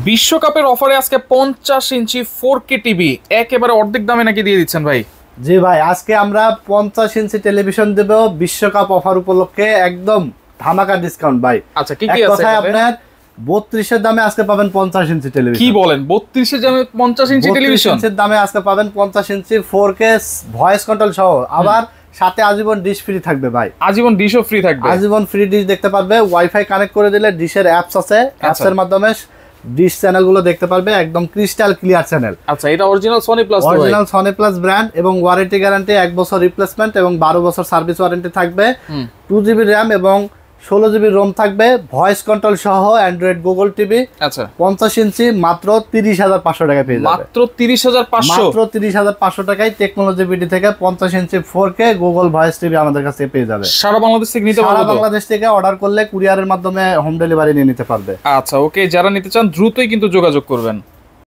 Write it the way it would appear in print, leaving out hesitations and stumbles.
বিশ্বকাপের অফারে আজকে 50 ইঞ্চি 4K টিভি একেবারে অর্ধেক দামে নাকি দিয়ে দিচ্ছেন ভাই? জি ভাই, আজকে আমরা 50 ইঞ্চি টেলিভিশন দেব বিশ্বকাপ অফার উপলক্ষে, একদম ধামাকা ডিসকাউন্ট ভাই। আচ্ছা, কি কি আছে? কথায় আপনার 32 এর দামে আজকে পাবেন 50 ইঞ্চি টেলিভিশন। কি বলেন, 32 এর দামে 50 ইঞ্চি টেলিভিশন? 32 এর দামে আজকে পাবেন 50 ইঞ্চি 4K ভয়েস কন্ট্রোল সহ, আবার সাথে আজীবন ডিশ ফ্রি থাকবে ভাই। আজীবন ডিশও ফ্রি থাকবে? আজীবন ফ্রি ডিশ দেখতে পারবে। ওয়াইফাই কানেক্ট করে দিলে ডিশের অ্যাপস আছে, অ্যাপসের মাধ্যমে ডিশ চ্যানেলগুলো দেখতে পারবে, একদম ক্রিস্টাল ক্লিয়ার চ্যানেল। আচ্ছা, এটা original Sony plus? Original Sony plus brand, এবং ওয়ারেন্টি গ্যারান্টি 1 বছর রিপ্লেসমেন্ট এবং 12 বছর সার্ভিস ওয়ারেন্টি থাকবে। 2GB র্যাম এবং 16GB রোম থাকবে, ভয়েস কন্ট্রোল সহ অ্যান্ড্রয়েড গুগল টিভি। আচ্ছা, 50 ইঞ্চি মাত্র 30,500 টাকায় পেয়ে যাবে। মাত্র 30,500? মাত্র 30,500 টাকায় টেকনোলজি বিডি থেকে 50 ইঞ্চি 4K গুগল ভয়েস টিভি আমাদের কাছে পেয়ে যাবে। সারা বাংলাদেশ থেকে নিতে পারবে? সারা বাংলাদেশ থেকে অর্ডার করলে কুরিয়ারের মাধ্যমে হোম ডেলিভারি নিয়ে নিতে পারবে। আচ্ছা, ওকে, যারা নিতে চান দ্রুতই কিন্তু যোগাযোগ করবেন।